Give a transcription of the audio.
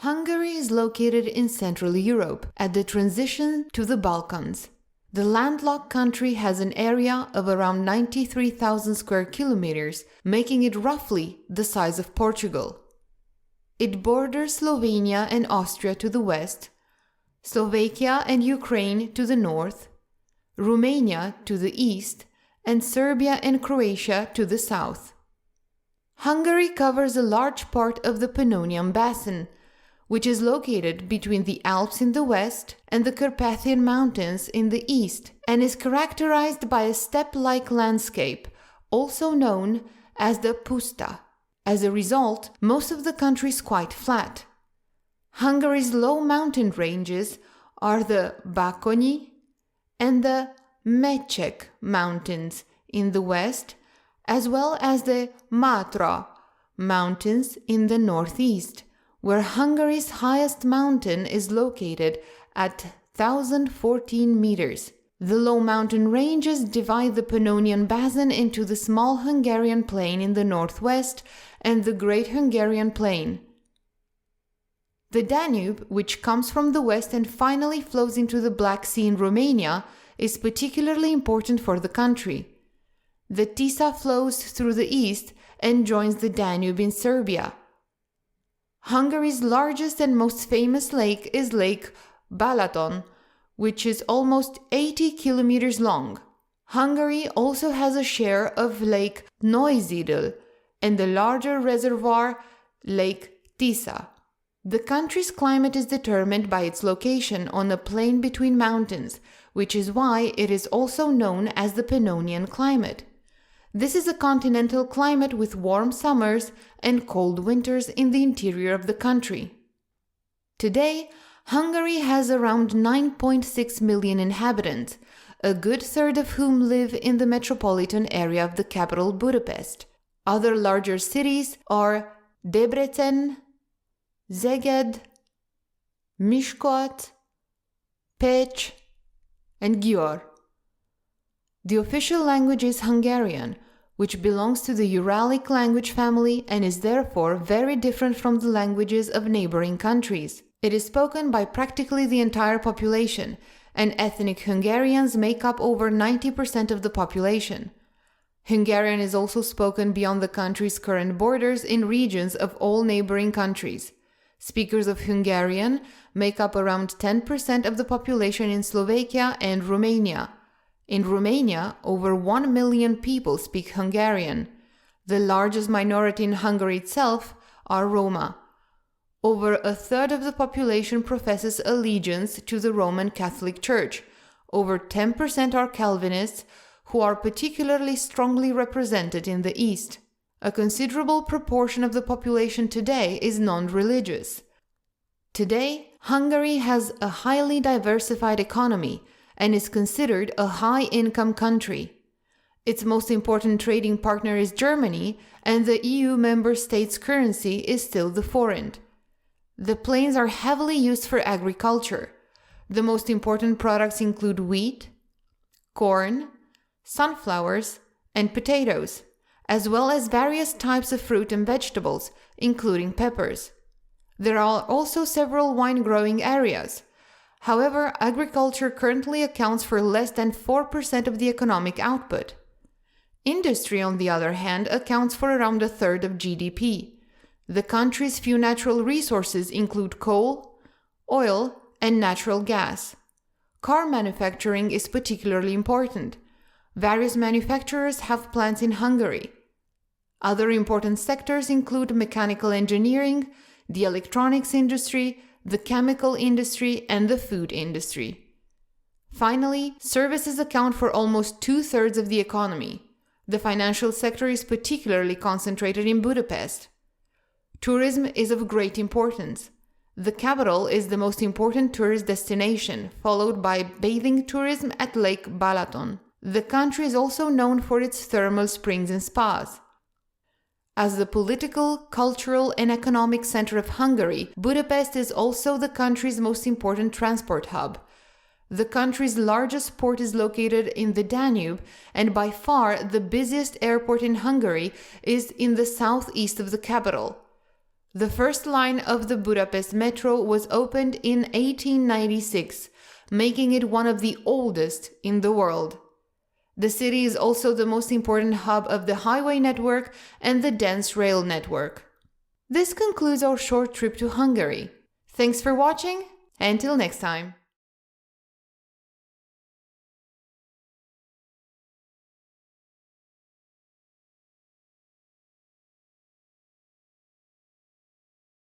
Hungary is located in Central Europe at the transition to the Balkans. The landlocked country has an area of around 93,000 square kilometers, making it roughly the size of Portugal. It borders Slovenia and Austria to the west, Slovakia and Ukraine to the north, Romania to the east, and Serbia and Croatia to the south. Hungary covers a large part of the Pannonian Basin, which is located between the Alps in the west and the Carpathian Mountains in the east, and is characterized by a steppe-like landscape, also known as the Puszta. As a result, most of the country is quite flat. Hungary's low mountain ranges are the Bakony and the Meček Mountains in the west, as well as the Matra Mountains in the northeast, where Hungary's highest mountain is located at 1,014 meters. The low mountain ranges divide the Pannonian Basin into the small Hungarian Plain in the northwest and the Great Hungarian Plain. The Danube, which comes from the west and finally flows into the Black Sea in Romania, is particularly important for the country. The Tisa flows through the east and joins the Danube in Serbia. Hungary's largest and most famous lake is Lake Balaton, which is almost 80 kilometers long. Hungary also has a share of Lake Neusiedl and the larger reservoir Lake Tisa. The country's climate is determined by its location on a plain between mountains, which is why it is also known as the Pannonian climate. This is a continental climate with warm summers and cold winters in the interior of the country. Today, Hungary has around 9.6 million inhabitants, a good third of whom live in the metropolitan area of the capital Budapest. Other larger cities are Debrecen, Szeged, Miskolc, Pécs, and Győr. The official language is Hungarian, which belongs to the Uralic language family and is therefore very different from the languages of neighboring countries. It is spoken by practically the entire population, and ethnic Hungarians make up over 90% of the population. Hungarian is also spoken beyond the country's current borders in regions of all neighboring countries. Speakers of Hungarian make up around 10% of the population in Slovakia and Romania. In Romania, over 1 million people speak Hungarian. The largest minority in Hungary itself are Roma. Over a third of the population professes allegiance to the Roman Catholic Church. Over 10% are Calvinists, who are particularly strongly represented in the East. A considerable proportion of the population today is non-religious. Today, Hungary has a highly diversified economy and is considered a high-income country. Its most important trading partner is Germany, and the EU member states' currency is still the forint. The plains are heavily used for agriculture. The most important products include wheat, corn, sunflowers, and potatoes, as well as various types of fruit and vegetables, including peppers. There are also several wine-growing areas. However, agriculture currently accounts for less than 4% of the economic output. Industry, on the other hand, accounts for around a third of GDP. The country's few natural resources include coal, oil, and natural gas. Car manufacturing is particularly important. Various manufacturers have plants in Hungary. Other important sectors include mechanical engineering, the electronics industry, the chemical industry, and the food industry. Finally, services account for almost two-thirds of the economy. The financial sector is particularly concentrated in Budapest. Tourism is of great importance. The capital is the most important tourist destination, followed by bathing tourism at Lake Balaton. The country is also known for its thermal springs and spas. As the political, cultural, and economic center of Hungary, Budapest is also the country's most important transport hub. The country's largest port is located in the Danube, and by far the busiest airport in Hungary is in the southeast of the capital. The first line of the Budapest Metro was opened in 1896, making it one of the oldest in the world. The city is also the most important hub of the highway network and the dense rail network. This concludes our short trip to Hungary. Thanks for watching, and till next time.